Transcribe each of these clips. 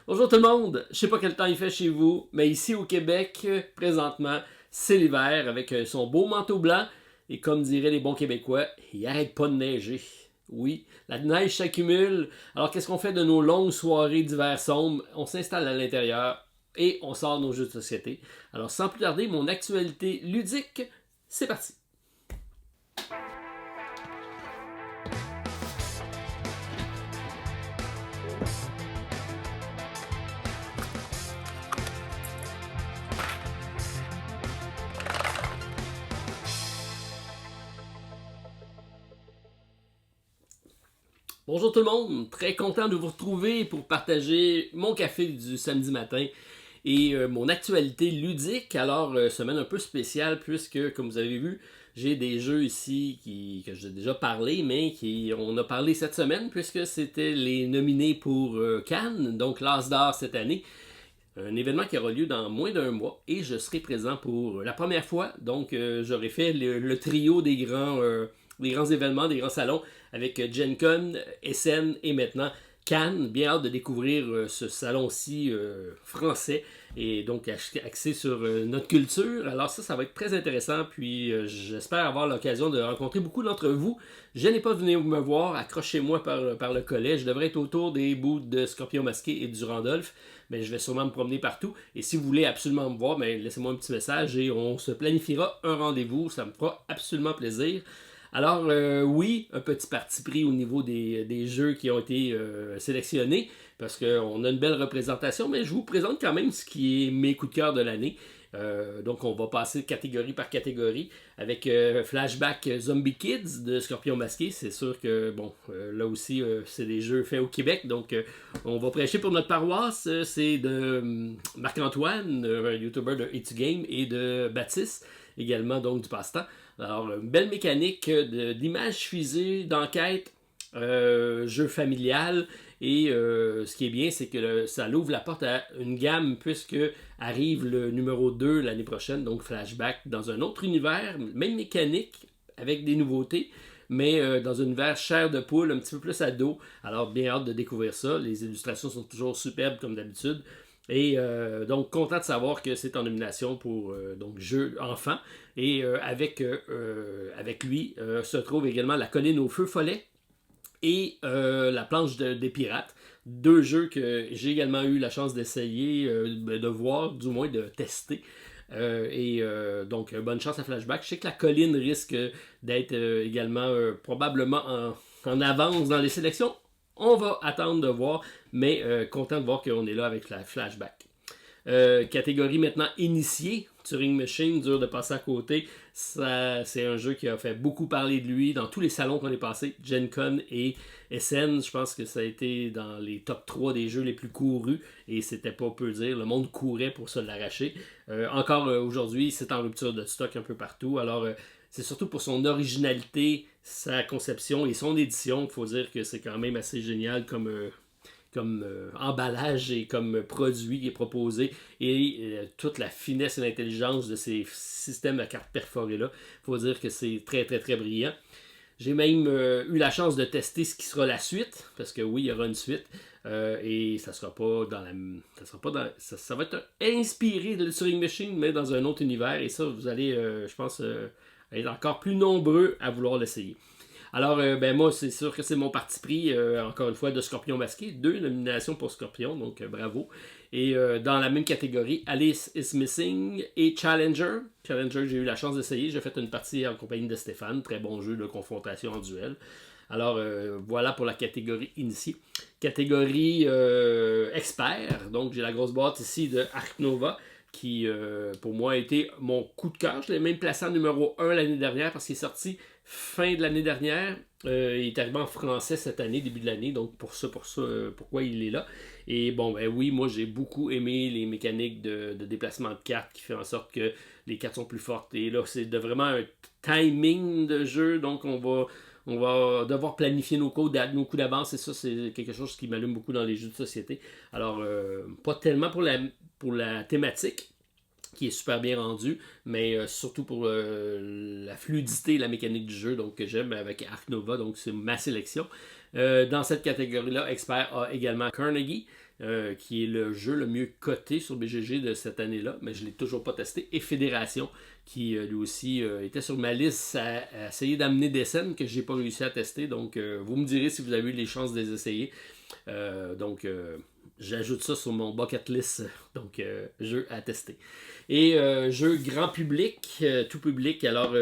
Bonjour tout le monde, je sais pas quel temps il fait chez vous, mais ici au Québec, présentement, c'est l'hiver avec son beau manteau blanc et comme diraient les bons Québécois, il arrête pas de neiger. Oui, la neige s'accumule. Alors qu'est-ce qu'on fait de nos longues soirées d'hiver sombre? On s'installe à l'intérieur et on sort nos jeux de société. Alors sans plus tarder, mon actualité ludique, c'est parti. Bonjour tout le monde, très content de vous retrouver pour partager mon café du samedi matin et mon actualité ludique. Alors, semaine un peu spéciale puisque, comme vous avez vu, j'ai des jeux ici que j'ai déjà parlé, mais on a parlé cette semaine puisque c'était les nominés pour Cannes, donc l'As d'or cette année. Un événement qui aura lieu dans moins d'un mois et je serai présent pour la première fois. Donc, j'aurai fait le trio des grands événements, des grands salons avec Gen Con, Essen et maintenant Cannes. Bien hâte de découvrir ce salon-ci français et donc axé sur notre culture. Alors ça va être très intéressant. Puis j'espère avoir l'occasion de rencontrer beaucoup d'entre vous. Je n'ai pas venu me voir, accrochez-moi par le collet. Je devrais être autour des bouts de Scorpion Masqué et du Randolph, mais je vais sûrement me promener partout. Et si vous voulez absolument me voir, laissez-moi un petit message et on se planifiera un rendez-vous. Ça me fera absolument plaisir. Alors oui, un petit parti pris au niveau des jeux qui ont été sélectionnés, parce qu'on a une belle représentation, mais je vous présente quand même ce qui est mes coups de cœur de l'année. Donc on va passer catégorie par catégorie avec Flashback Zombie Kids de Scorpion Masqué. C'est sûr que bon, là aussi c'est des jeux faits au Québec, donc on va prêcher pour notre paroisse. C'est de Marc-Antoine, un YouTuber de It's Game, et de Baptiste, également donc du passe-temps. Alors, une belle mécanique d'image fusée, d'enquête, jeu familial. Et ce qui est bien, c'est que ça ouvre la porte à une gamme puisque arrive le numéro 2 l'année prochaine, donc Flashback, dans un autre univers, même mécanique, avec des nouveautés, mais dans un univers chair de poule, un petit peu plus ado. Alors, bien hâte de découvrir ça. Les illustrations sont toujours superbes comme d'habitude. Et donc, content de savoir que c'est en nomination pour donc jeu enfant. Et avec lui se trouve également La Colline au feu follet et La planche des pirates. Deux jeux que j'ai également eu la chance d'essayer, de voir, du moins de tester. Donc, bonne chance à Flashback. Je sais que La Colline risque d'être également probablement en avance dans les sélections. On va attendre de voir, mais content de voir qu'on est là avec la Flashback. Catégorie maintenant initiée, Turing Machine, dur de passer à côté. C'est un jeu qui a fait beaucoup parler de lui dans tous les salons qu'on est passé, Gen Con et Essen. Je pense que ça a été dans les top 3 des jeux les plus courus et c'était pas peu dire, le monde courait pour se l'arracher. Encore aujourd'hui, c'est en rupture de stock un peu partout. Alors, c'est surtout pour son originalité, sa conception et son édition. Il faut dire que c'est quand même assez génial comme emballage et comme produit qui est proposé et toute la finesse et l'intelligence de ces systèmes à cartes perforées-là. Il faut dire que c'est très très très brillant. J'ai même eu la chance de tester ce qui sera la suite, parce que oui, il y aura une suite, et ça sera pas dans la... Ça va être inspiré de Turing Machine, mais dans un autre univers, et ça, vous allez, je pense, être encore plus nombreux à vouloir l'essayer. Alors, moi, c'est sûr que c'est mon parti pris, encore une fois, de Scorpion Masqué. 2 nominations pour Scorpion, donc bravo. Et dans la même catégorie, Alice is Missing et Challenger. Challenger, j'ai eu la chance d'essayer. J'ai fait une partie en compagnie de Stéphane. Très bon jeu de confrontation en duel. Alors, voilà pour la catégorie initiée. Catégorie expert. Donc, j'ai la grosse boîte ici de Ark Nova, qui, pour moi, a été mon coup de cœur. Je l'ai même placé en numéro 1 l'année dernière parce qu'il est sorti fin de l'année dernière. Il est arrivé en français cette année, début de l'année, donc pourquoi il est là. Et bon, oui, moi j'ai beaucoup aimé les mécaniques de déplacement de cartes qui fait en sorte que les cartes sont plus fortes. Et là, c'est vraiment un timing de jeu, donc on va devoir planifier nos coups d'avance, et ça, c'est quelque chose qui m'allume beaucoup dans les jeux de société. Alors, pas tellement pour la thématique, qui est super bien rendu, mais surtout pour la fluidité et la mécanique du jeu, donc que j'aime avec Ark Nova, donc c'est ma sélection. Dans cette catégorie-là, Expert a également Carnegie, qui est le jeu le mieux coté sur BGG de cette année-là, mais je ne l'ai toujours pas testé, et Fédération, qui lui aussi était sur ma liste à essayer d'amener des scènes que je n'ai pas réussi à tester. Donc, vous me direz si vous avez eu les chances de les essayer. J'ajoute ça sur mon bucket list, donc jeu à tester. Et jeu grand public, tout public, alors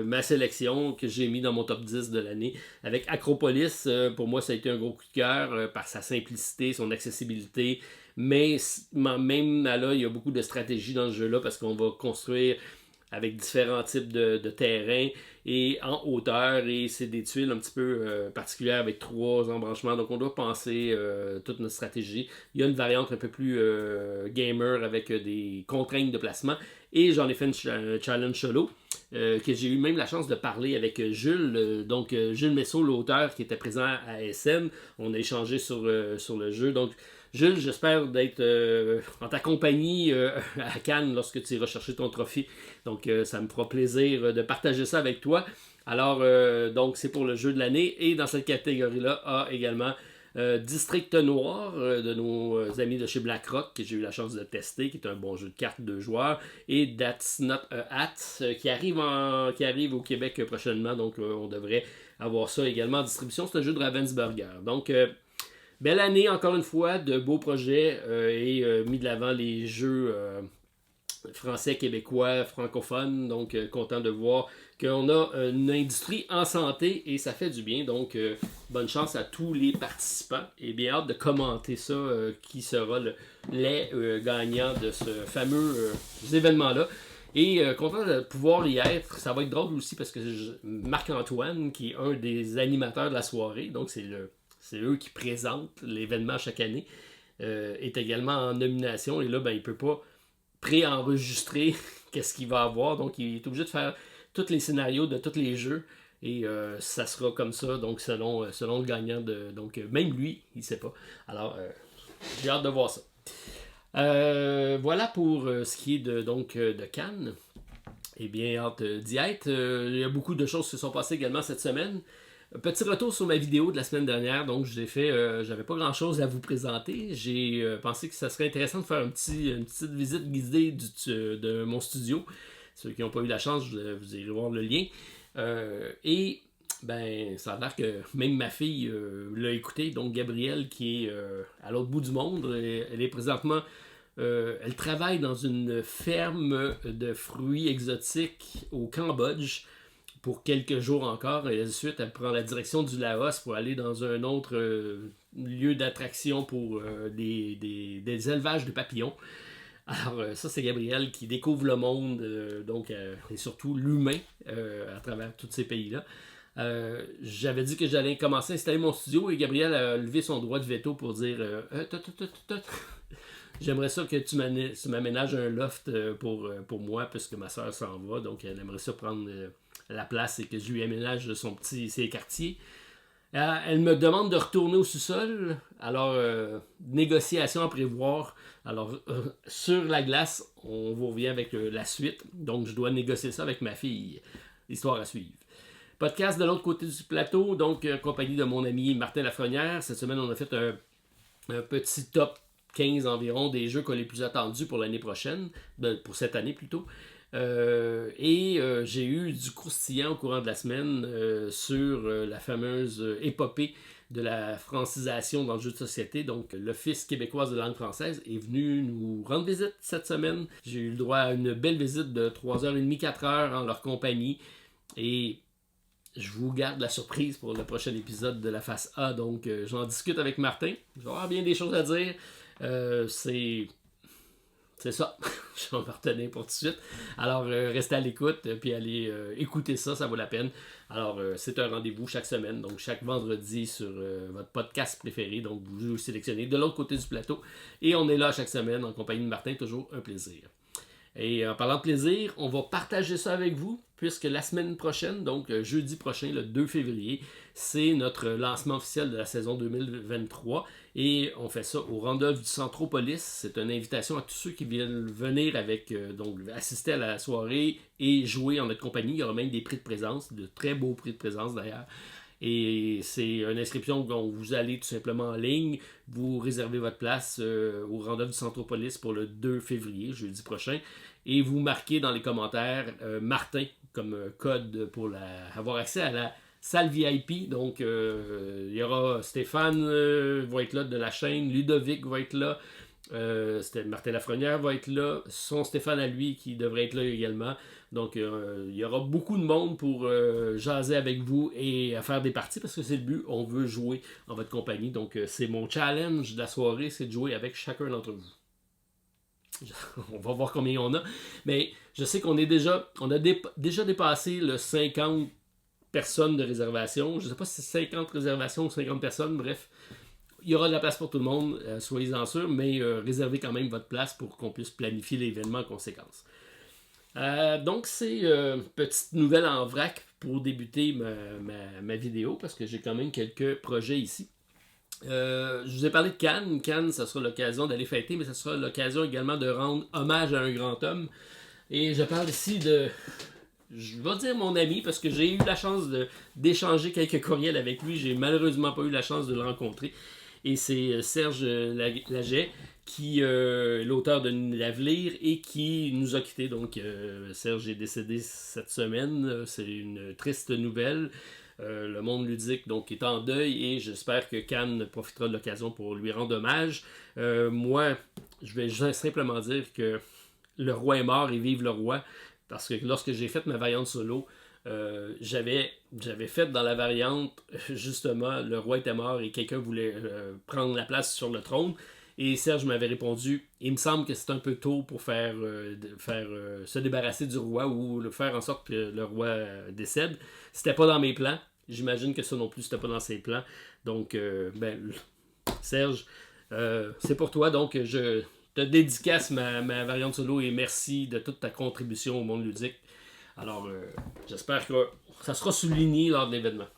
ma sélection que j'ai mis dans mon top 10 de l'année avec Acropolis, pour moi ça a été un gros coup de cœur par sa simplicité, son accessibilité, mais même là il y a beaucoup de stratégie dans ce jeu-là parce qu'on va construire avec différents types de terrains et en hauteur, et c'est des tuiles un petit peu particulières avec 3 embranchements, donc on doit penser toute notre stratégie. Il y a une variante un peu plus gamer avec des contraintes de placement, et j'en ai fait un challenge solo que j'ai eu même la chance de parler avec Jules, Jules Messot, l'auteur qui était présent à SN. On a échangé sur le jeu, donc Jules, j'espère d'être en ta compagnie à Cannes lorsque tu iras chercher ton trophée. Donc, ça me fera plaisir de partager ça avec toi. Alors, donc, c'est pour le jeu de l'année. Et dans cette catégorie-là, également District Noir de nos amis de chez BlackRock, que j'ai eu la chance de tester, qui est un bon jeu de cartes de joueurs. Et That's Not a Hat, qui arrive au Québec prochainement. Donc, on devrait avoir ça également en distribution. C'est un jeu de Ravensburger. Donc, belle année, encore une fois, de beaux projets et mis de l'avant les jeux français, québécois, francophones. Donc, content de voir qu'on a une industrie en santé et ça fait du bien. Donc, bonne chance à tous les participants et bien hâte de commenter ça, qui sera les gagnants de ce fameux événement-là. Et content de pouvoir y être. Ça va être drôle aussi parce que Marc-Antoine, qui est un des animateurs de la soirée, donc c'est eux qui présentent l'événement chaque année, est également en nomination. Et là, il ne peut pas préenregistrer qu'est-ce qu'il va avoir. Donc, il est obligé de faire tous les scénarios de tous les jeux. Et ça sera comme ça, donc selon le gagnant. Donc, même lui, il ne sait pas. Alors, j'ai hâte de voir ça. Voilà pour ce qui est de Cannes. Eh bien, hâte d'y être. Il y a beaucoup de choses qui se sont passées également cette semaine. Petit retour sur ma vidéo de la semaine dernière. Donc, j'avais pas grand chose à vous présenter. J'ai pensé que ça serait intéressant de faire une petite visite guidée de mon studio. Ceux qui n'ont pas eu la chance, vous irez voir le lien. Et ça a l'air que même ma fille l'a écouté. Donc, Gabrielle, qui est à l'autre bout du monde, elle est présentement. Elle travaille dans une ferme de fruits exotiques au Cambodge pour quelques jours encore, et ensuite elle prend la direction du Laos pour aller dans un autre lieu d'attraction pour des élevages de papillons. Alors ça, c'est Gabriel qui découvre le monde, et surtout l'humain à travers tous ces pays-là. J'avais dit que j'allais commencer à installer mon studio et Gabriel a levé son droit de veto pour dire j'aimerais ça que tu m'aménages un loft pour moi puisque ma soeur s'en va, donc elle aimerait ça prendre la place et que je lui aménage ses quartiers. Elle me demande de retourner au sous-sol. Alors, négociation à prévoir. Alors, sur la glace, on vous revient avec la suite. Donc, je dois négocier ça avec ma fille. Histoire à suivre. Podcast de l'autre côté du plateau, donc compagnie de mon ami Martin Lafrenière. Cette semaine, on a fait un petit top 15 environ des jeux les plus attendus pour l'année prochaine, pour cette année plutôt. J'ai eu du croustillant au courant de la semaine sur la fameuse épopée de la francisation dans le jeu de société. Donc, l'Office québécois de langue française est venu nous rendre visite cette semaine. J'ai eu le droit à une belle visite de 3h30, 4h en leur compagnie. Et je vous garde la surprise pour le prochain épisode de la face A. Donc, j'en discute avec Martin. Je vais avoir bien des choses à dire. C'est ça, je vais me retenir pour tout de suite. Alors, restez à l'écoute, puis allez écouter ça, ça vaut la peine. Alors, c'est un rendez-vous chaque semaine, donc chaque vendredi sur votre podcast préféré. Donc, vous sélectionnez de l'autre côté du plateau. Et on est là chaque semaine en compagnie de Martin, toujours un plaisir. Et en parlant de plaisir, on va partager ça avec vous, puisque la semaine prochaine, donc jeudi prochain, le 2 février, c'est notre lancement officiel de la saison 2023. Et on fait ça au Randolph du Centropolis. C'est une invitation à tous ceux qui viennent venir assister à la soirée et jouer en notre compagnie. Il y aura même des prix de présence, de très beaux prix de présence d'ailleurs. Et c'est une inscription dont vous allez tout simplement en ligne, vous réservez votre place au rendez-vous du Centropolis pour le 2 février, jeudi prochain, et vous marquez dans les commentaires Martin comme code pour avoir accès à la salle VIP. Donc, il y aura Stéphane va être là de la chaîne, Ludovic va être là, Martin Lafrenière va être là, son Stéphane à lui qui devrait être là également. Donc, il y aura beaucoup de monde pour jaser avec vous et faire des parties parce que c'est le but. On veut jouer en votre compagnie. Donc, c'est mon challenge de la soirée, c'est de jouer avec chacun d'entre vous. On va voir combien on a. Mais je sais qu'on a déjà dépassé le 50 personnes de réservation. Je ne sais pas si c'est 50 réservations ou 50 personnes. Bref, il y aura de la place pour tout le monde. Soyez-en sûrs. Mais réservez quand même votre place pour qu'on puisse planifier l'événement en conséquence. Donc, c'est petite nouvelle en vrac pour débuter ma vidéo parce que j'ai quand même quelques projets ici. Je vous ai parlé de Cannes. Cannes, ça sera l'occasion d'aller fêter, mais ça sera l'occasion également de rendre hommage à un grand homme. Et je parle ici de, je vais dire mon ami, parce que j'ai eu la chance d'échanger quelques courriels avec lui. J'ai malheureusement pas eu la chance de le rencontrer. Et c'est Serge Laget, qui est l'auteur de L'Avenir et qui nous a quittés. Donc, Serge est décédé cette semaine. C'est une triste nouvelle. Le monde ludique donc est en deuil et j'espère que Cannes profitera de l'occasion pour lui rendre hommage. Moi, je vais juste simplement dire que le roi est mort et vive le roi, parce que lorsque j'ai fait ma variante solo, j'avais fait dans la variante justement le roi était mort et quelqu'un voulait prendre la place sur le trône. Et Serge m'avait répondu, il me semble que c'est un peu tôt pour se débarrasser du roi ou faire en sorte que le roi décède. C'était pas dans mes plans. J'imagine que ça non plus, c'était pas dans ses plans. Donc, Serge, c'est pour toi. Donc, je te dédicace ma variante solo et merci de toute ta contribution au monde ludique. Alors, j'espère que ça sera souligné lors de l'événement.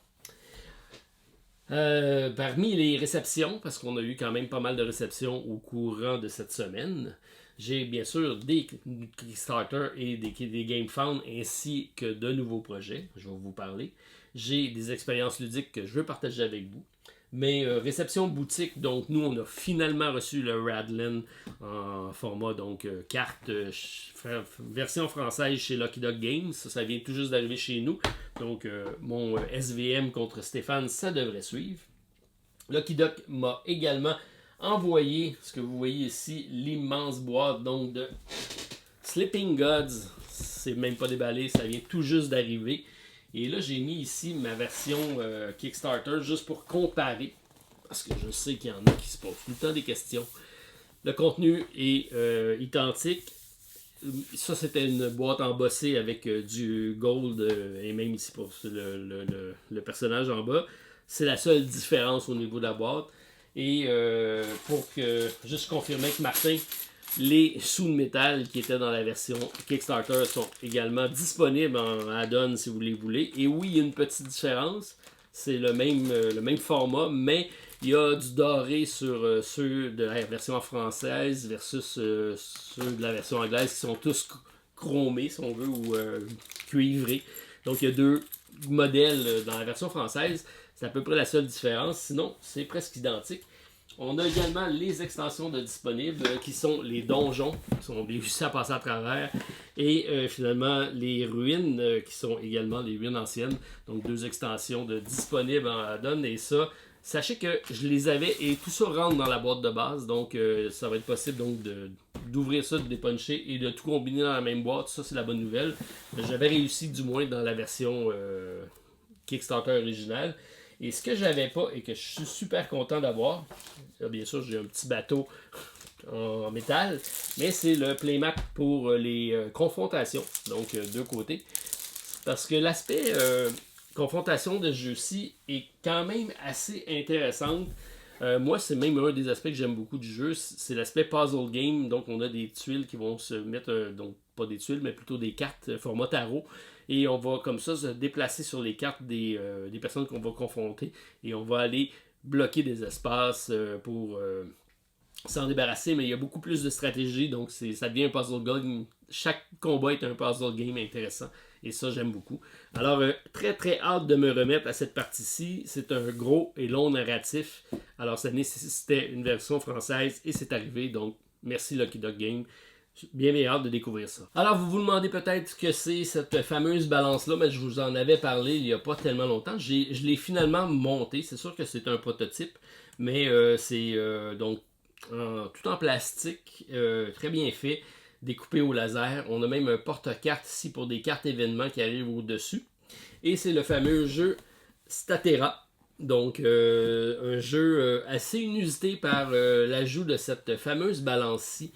Parmi les réceptions, parce qu'on a eu quand même pas mal de réceptions au courant de cette semaine, j'ai bien sûr des Kickstarter et des GameFound ainsi que de nouveaux projets. Je vais vous parler. J'ai des expériences ludiques que je veux partager avec vous. Mais réception boutique, donc nous on a finalement reçu le Radland en format donc carte version française chez Lucky Dog Games. Ça vient tout juste d'arriver chez nous. Donc mon SVM contre Stéphane, ça devrait suivre. Lucky Dog m'a également envoyé, ce que vous voyez ici, l'immense boîte donc de Sleeping Gods. C'est même pas déballé, ça vient tout juste d'arriver. Et là, j'ai mis ici ma version Kickstarter juste pour comparer. Parce que je sais qu'il y en a qui se posent tout le temps des questions. Le contenu est identique. Ça, c'était une boîte embossée avec du gold et même ici pour le personnage en bas. C'est la seule différence au niveau de la boîte. Et pour juste confirmer que Martin, les sous de métal qui étaient dans la version Kickstarter sont également disponibles en add-on si vous les voulez. Et oui, il y a une petite différence. C'est le même format, mais il y a du doré sur ceux de la version française versus ceux de la version anglaise qui sont tous chromés, si on veut, ou cuivrés. Donc il y a deux modèles dans la version française. C'est à peu près la seule différence. Sinon, c'est presque identique. On a également les extensions de disponibles qui sont les donjons, qui sont réussis à passer à travers, et finalement les ruines qui sont également les ruines anciennes. Donc deux extensions de disponibles en add-on. Et ça, sachez que je les avais et tout ça rentre dans la boîte de base. Donc ça va être possible donc d'ouvrir ça, de dépuncher et de tout combiner dans la même boîte. Ça, c'est la bonne nouvelle. J'avais réussi du moins dans la version Kickstarter originale. Et ce que j'avais pas et que je suis super content d'avoir, bien sûr j'ai un petit bateau en métal, mais c'est le playmat pour les confrontations, donc deux côtés. Parce que l'aspect confrontation de ce jeu-ci est quand même assez intéressant. Moi, c'est même un des aspects que j'aime beaucoup du jeu, c'est l'aspect puzzle game. Donc on a des tuiles qui vont se mettre, donc pas des tuiles, mais plutôt des cartes format tarot. Et on va comme ça se déplacer sur les cartes des personnes qu'on va confronter. Et on va aller bloquer des espaces pour s'en débarrasser. Mais il y a beaucoup plus de stratégie. Donc ça devient un puzzle game. Chaque combat est un puzzle game intéressant Et ça, j'aime beaucoup. Alors, très très hâte de me remettre à cette partie-ci. C'est un gros et long narratif. Alors, ça nécessitait une version française et c'est arrivé. Donc, merci Lucky Duck Game. Bien hâte de découvrir ça. Alors, vous vous demandez peut-être ce que c'est cette fameuse balance-là, mais je vous en avais parlé il n'y a pas tellement longtemps. Je l'ai finalement monté. C'est sûr que c'est un prototype, mais c'est donc tout en plastique, très bien fait, découpé au laser. On a même un porte-carte ici pour des cartes événements qui arrivent au-dessus. Et c'est le fameux jeu Statera. Donc, un jeu assez inusité par l'ajout de cette fameuse balance-ci.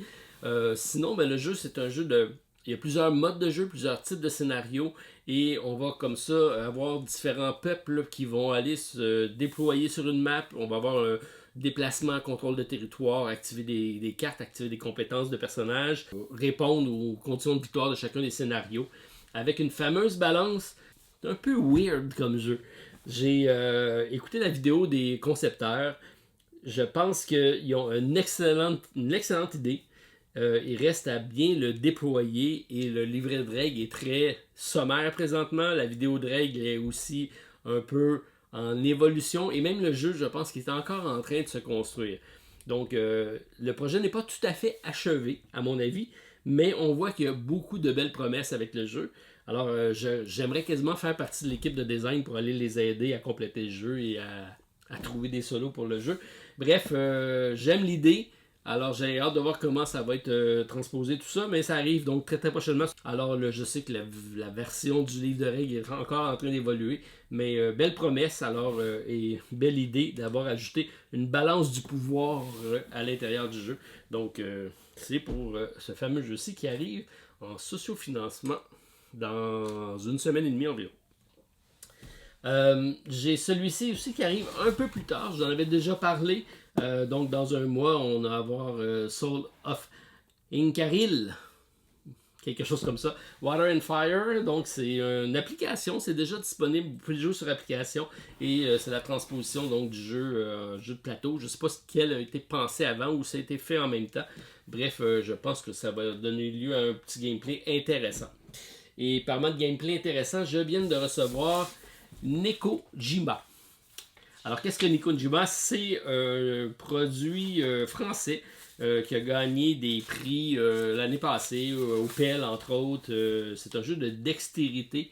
Sinon, ben, le jeu, c'est un jeu de... Il y a plusieurs modes de jeu, plusieurs types de scénarios, et on va comme ça avoir différents peuples qui vont aller se déployer sur une map. On va avoir un déplacement, contrôle de territoire, activer des cartes, activer des compétences de personnages, répondre aux conditions de victoire de chacun des scénarios. Avec une fameuse balance, c'est un peu weird comme jeu. J'ai écouté la vidéo des concepteurs. Je pense qu'ils ont une excellente idée. Il reste à bien le déployer et le livret de règles est très sommaire présentement. La vidéo de règles est aussi un peu en évolution et même le jeu, je pense qu'il est encore en train de se construire. Donc, le projet n'est pas tout à fait achevé, à mon avis, mais on voit qu'il y a beaucoup de belles promesses avec le jeu. Alors, j'aimerais quasiment faire partie de l'équipe de design pour aller les aider à compléter le jeu et à trouver des solos pour le jeu. Bref, j'aime l'idée. Alors, j'ai hâte de voir comment ça va être transposé tout ça, mais ça arrive donc très très prochainement. Alors, je sais que la version du livre de règles est encore en train d'évoluer, mais belle promesse alors et belle idée d'avoir ajouté une balance du pouvoir à l'intérieur du jeu. Donc, c'est pour ce fameux jeu-ci qui arrive en sociofinancement dans une semaine et demie environ. J'ai celui-ci aussi qui arrive un peu plus tard, je vous en avais déjà parlé. Donc dans un mois, on va avoir Soul of Incaril, quelque chose comme ça. Water and Fire, donc c'est une application, c'est déjà disponible, vous pouvez le jouer sur application et c'est la transposition donc du jeu de plateau. Je ne sais pas ce qu'elle a été pensé avant ou ça a été fait en même temps. Bref, je pense que ça va donner lieu à un petit gameplay intéressant. Et parlant de gameplay intéressant, je viens de recevoir Nekojima. Alors, qu'est-ce que Nekojima? C'est un produit français qui a gagné des prix l'année passée, au PEL entre autres. C'est un jeu de dextérité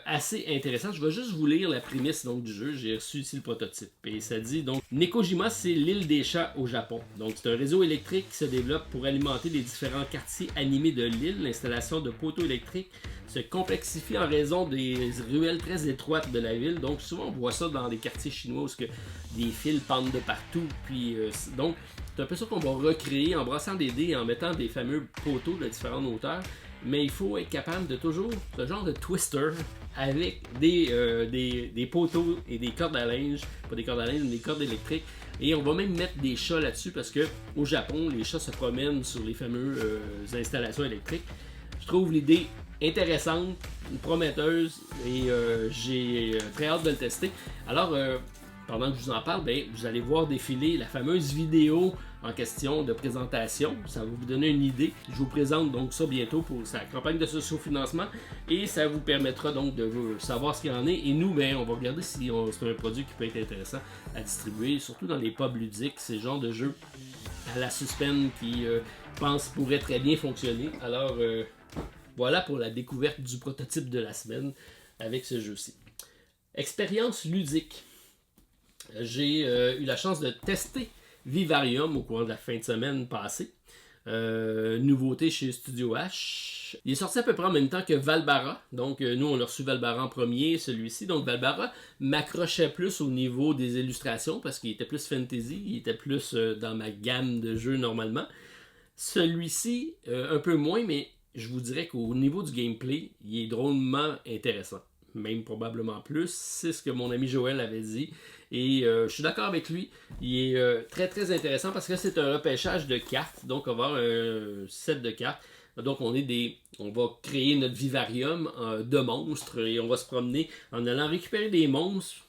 assez intéressant. Je vais juste vous lire la prémisse donc, du jeu. J'ai reçu ici le prototype. Et ça dit donc Nekojima, c'est l'île des chats au Japon. Donc, c'est un réseau électrique qui se développe pour alimenter les différents quartiers animés de l'île. L'installation de poteaux électriques se complexifie en raison des ruelles très étroites de la ville. Donc, souvent, on voit ça dans des quartiers chinois où des fils pendent de partout. Puis, donc, c'est un peu ça qu'on va recréer en brassant des dés et en mettant des fameux poteaux de différentes hauteurs. Mais il faut être capable de toujours ce genre de twister avec des poteaux et des cordes à linge, pas des cordes à linge, mais des cordes électriques. Et on va même mettre des chats là-dessus parce que au Japon, les chats se promènent sur les fameuses installations électriques. Je trouve l'idée intéressante, prometteuse et j'ai très hâte de le tester. Alors, pendant que je vous en parle, vous allez voir défiler la fameuse vidéo en question de présentation. Ça va vous donner une idée. Je vous présente donc ça bientôt pour sa campagne de sociofinancement et ça vous permettra donc de savoir ce qu'il y en est. Et nous, on va regarder si c'est un produit qui peut être intéressant à distribuer, surtout dans les pubs ludiques, ces genres de jeux à la suspens qui, je pense, pourraient très bien fonctionner. Alors, voilà pour la découverte du prototype de la semaine avec ce jeu-ci. Expérience ludique. J'ai eu la chance de tester Vivarium au cours de la fin de semaine passée. Nouveauté chez Studio H. Il est sorti à peu près en même temps que Valbara. Donc, nous, on a reçu Valbara en premier, celui-ci. Donc, Valbara m'accrochait plus au niveau des illustrations parce qu'il était plus fantasy, il était plus dans ma gamme de jeux normalement. Celui-ci, un peu moins, mais je vous dirais qu'au niveau du gameplay, il est drôlement intéressant. Même probablement plus. C'est ce que mon ami Joël avait dit. Et je suis d'accord avec lui. Il est très très intéressant parce que c'est un repêchage de cartes. Donc on va avoir un set de cartes. Donc on va créer notre vivarium de monstres et on va se promener en allant récupérer des monstres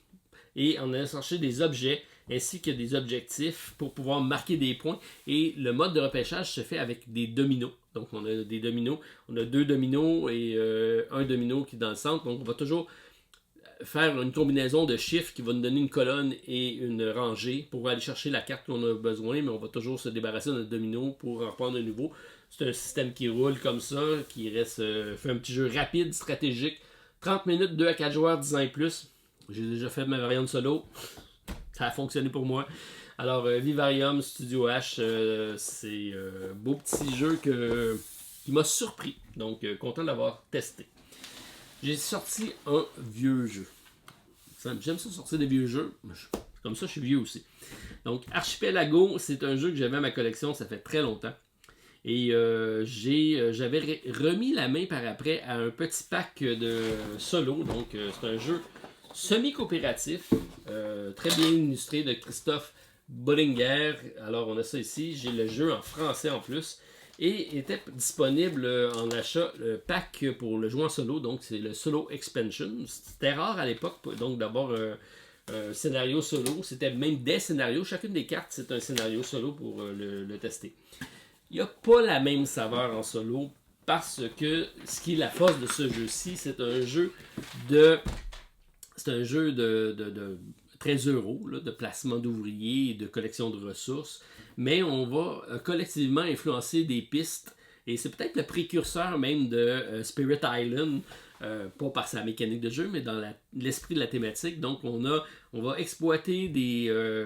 et en allant chercher des objets ainsi que des objectifs pour pouvoir marquer des points. Et le mode de repêchage se fait avec des dominos. Donc on a des dominos, on a 2 dominos et un domino qui est dans le centre. Donc on va toujours faire une combinaison de chiffres qui va nous donner une colonne et une rangée pour aller chercher la carte qu'on a besoin, mais on va toujours se débarrasser de notre domino pour en reprendre un nouveau. C'est un système qui roule comme ça, qui reste fait un petit jeu rapide, stratégique. 30 minutes, 2 à 4 joueurs, 10 ans et plus. J'ai déjà fait ma variante solo. Ça a fonctionné pour moi. Alors, Vivarium Studio H, c'est un beau petit jeu qui m'a surpris. Donc, content de l'avoir testé. J'ai sorti un vieux jeu. J'aime ça sortir des vieux jeux. Comme ça, je suis vieux aussi. Donc, Archipelago, c'est un jeu que j'avais à ma collection, ça fait très longtemps. Et j'avais remis la main par après à un petit pack de solo. Donc, c'est un jeu semi-coopératif, très bien illustré de Christophe Bollinger. Alors, on a ça ici. J'ai le jeu en français en plus. Et était disponible en achat le pack pour le joueur en solo, donc c'est le Solo Expansion. C'était rare à l'époque, donc d'abord un scénario solo, c'était même des scénarios, chacune des cartes c'est un scénario solo pour le tester. Il n'y a pas la même saveur en solo, parce que ce qui est la force de ce jeu-ci, c'est un jeu de 13 euros là, de placement d'ouvriers et de collection de ressources, mais on va collectivement influencer des pistes, et c'est peut-être le précurseur même de Spirit Island, pas par sa mécanique de jeu, mais dans l'esprit de la thématique. Donc on va exploiter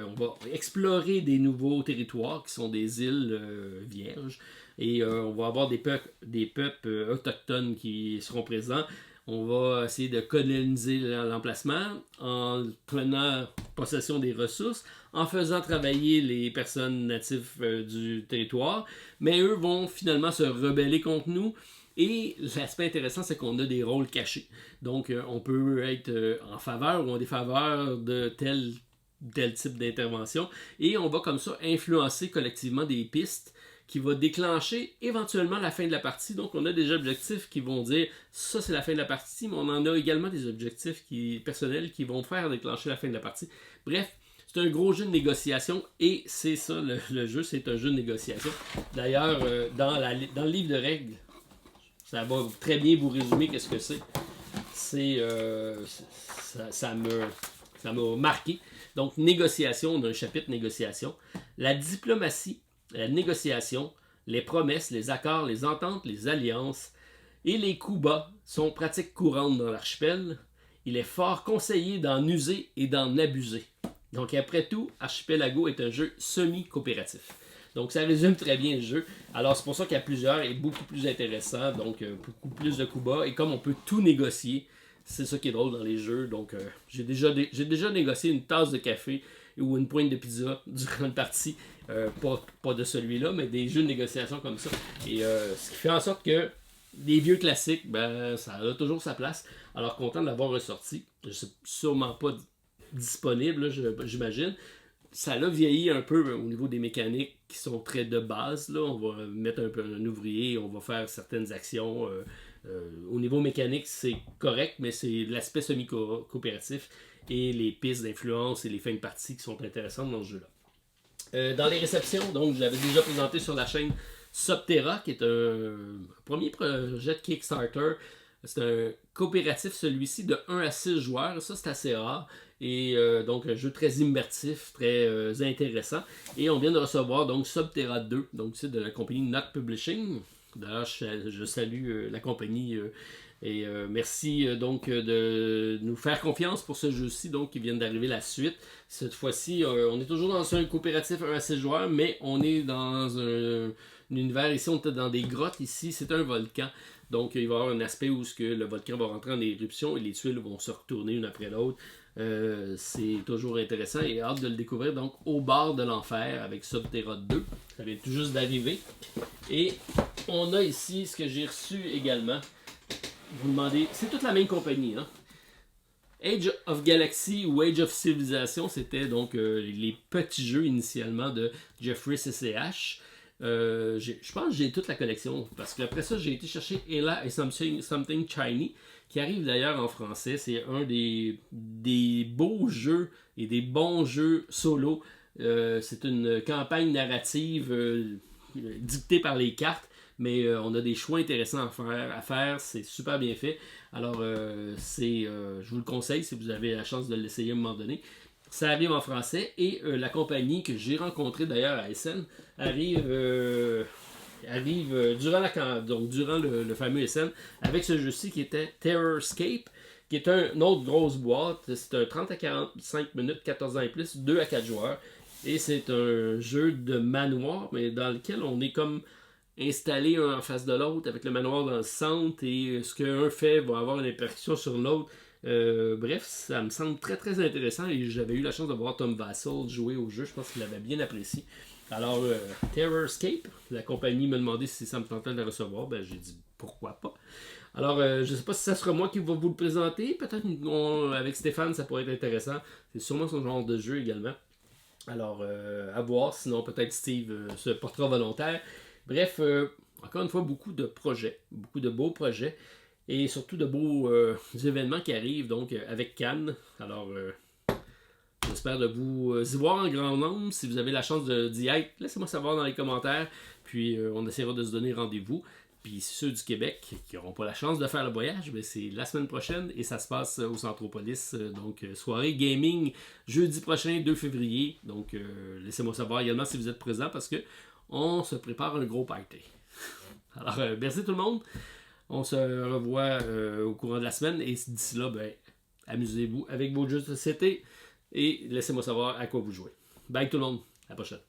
on va explorer des nouveaux territoires qui sont des îles vierges, et on va avoir des peuples autochtones qui seront présents. On va essayer de coloniser l'emplacement en prenant possession des ressources, en faisant travailler les personnes natives du territoire, mais eux vont finalement se rebeller contre nous. Et l'aspect intéressant, c'est qu'on a des rôles cachés. Donc, on peut être en faveur ou en défaveur de tel type d'intervention, et on va comme ça influencer collectivement des pistes qui va déclencher éventuellement la fin de la partie. Donc, on a des objectifs qui vont dire ça, c'est la fin de la partie, mais on en a également des objectifs personnels qui vont faire déclencher la fin de la partie. Bref, c'est un gros jeu de négociation, et c'est ça, le jeu, c'est un jeu de négociation. D'ailleurs, dans le livre de règles, ça va très bien vous résumer qu'est-ce que c'est. Ça m'a marqué. Donc, négociation, on a un chapitre négociation. La diplomatie, la négociation, les promesses, les accords, les ententes, les alliances et les coups bas sont pratiques courantes dans l'archipel. Il est fort conseillé d'en user et d'en abuser. Donc après tout, Archipelago est un jeu semi-coopératif. Donc ça résume très bien le jeu. Alors c'est pour ça qu'il y a plusieurs et beaucoup plus intéressant, donc beaucoup plus de coups bas. Et comme on peut tout négocier, c'est ça qui est drôle dans les jeux. Donc j'ai déjà négocié une tasse de café ou une pointe de pizza durant une partie. Pas de celui-là, mais des jeux de négociation comme ça. Et ce qui fait en sorte que les vieux classiques, ben, ça a toujours sa place. Alors, content de l'avoir ressorti. C'est sûrement pas disponible, là, j'imagine. Ça l'a vieilli un peu au niveau des mécaniques qui sont très de base. Là. On va mettre un ouvrier, on va faire certaines actions. Au niveau mécanique, c'est correct, mais c'est l'aspect semi-coopératif et les pistes d'influence et les fins de partie qui sont intéressantes dans ce jeu-là. Dans les réceptions, donc je l'avais déjà présenté sur la chaîne Subterra, qui est un premier projet de Kickstarter. C'est un coopératif, celui-ci, de 1 à 6 joueurs. Ça, c'est assez rare. Et donc, un jeu très immersif, très intéressant. Et on vient de recevoir donc Subterra 2, donc c'est de la compagnie Not Publishing. D'ailleurs, je salue la compagnie et merci donc de nous faire confiance pour ce jeu-ci, donc qui vient d'arriver la suite. Cette fois-ci, on est toujours dans un coopératif 1 à 6 joueurs, mais on est dans un univers, ici on est dans des grottes, ici c'est un volcan. Donc il va y avoir un aspect où le volcan va rentrer en éruption et les tuiles vont se retourner une après l'autre. C'est toujours intéressant et hâte de le découvrir. Donc au bord de l'enfer avec Subterra 2, ça vient tout juste d'arriver. Et on a ici ce que j'ai reçu également. Vous demandez, c'est toute la même compagnie, hein? Age of Galaxy ou Age of Civilization, c'était donc les petits jeux initialement de Jeffrey CCH. Je pense que j'ai toute la collection. Parce qu'après ça, j'ai été chercher Ella et Something Shiny, qui arrive d'ailleurs en français. C'est un des beaux jeux et des bons jeux solo. C'est une campagne narrative dictée par les cartes. Mais on a des choix intéressants à faire. C'est super bien fait. Alors, je vous le conseille si vous avez la chance de l'essayer à un moment donné. Ça arrive en français et la compagnie que j'ai rencontrée d'ailleurs à Essen arrive durant le fameux Essen avec ce jeu-ci qui était Terrorscape, qui est une autre grosse boîte. C'est un 30 à 45 minutes, 14 ans et plus, 2 à 4 joueurs. Et c'est un jeu de manoir, mais dans lequel on est comme installé un en face de l'autre avec le manoir dans le centre et ce qu'un fait va avoir une répercussion sur l'autre. Bref, ça me semble très très intéressant et j'avais eu la chance de voir Tom Vassell jouer au jeu. Je pense qu'il l'avait bien apprécié. Alors, Terrorscape, la compagnie m'a demandé si ça me tentait de le recevoir. Ben, j'ai dit pourquoi pas. Alors, je ne sais pas si ça sera moi qui va vous le présenter. Peut-être avec Stéphane, ça pourrait être intéressant. C'est sûrement son genre de jeu également. Alors, à voir. Sinon, peut-être Steve se portera volontaire. Bref, encore une fois, beaucoup de projets, beaucoup de beaux projets et surtout de beaux événements qui arrivent donc avec Cannes. Alors, j'espère de vous y voir en grand nombre. Si vous avez la chance d'y être, laissez-moi savoir dans les commentaires. Puis, on essaiera de se donner rendez-vous. Puis, ceux du Québec qui n'auront pas la chance de faire le voyage, ben, c'est la semaine prochaine et ça se passe au Centropolis. Donc, soirée gaming jeudi prochain, 2 février. Donc, laissez-moi savoir également si vous êtes présent parce que on se prépare un gros party. Alors, merci tout le monde. On se revoit au courant de la semaine. Et d'ici là, ben, amusez-vous avec vos jeux de société. Et laissez-moi savoir à quoi vous jouez. Bye tout le monde. À la prochaine.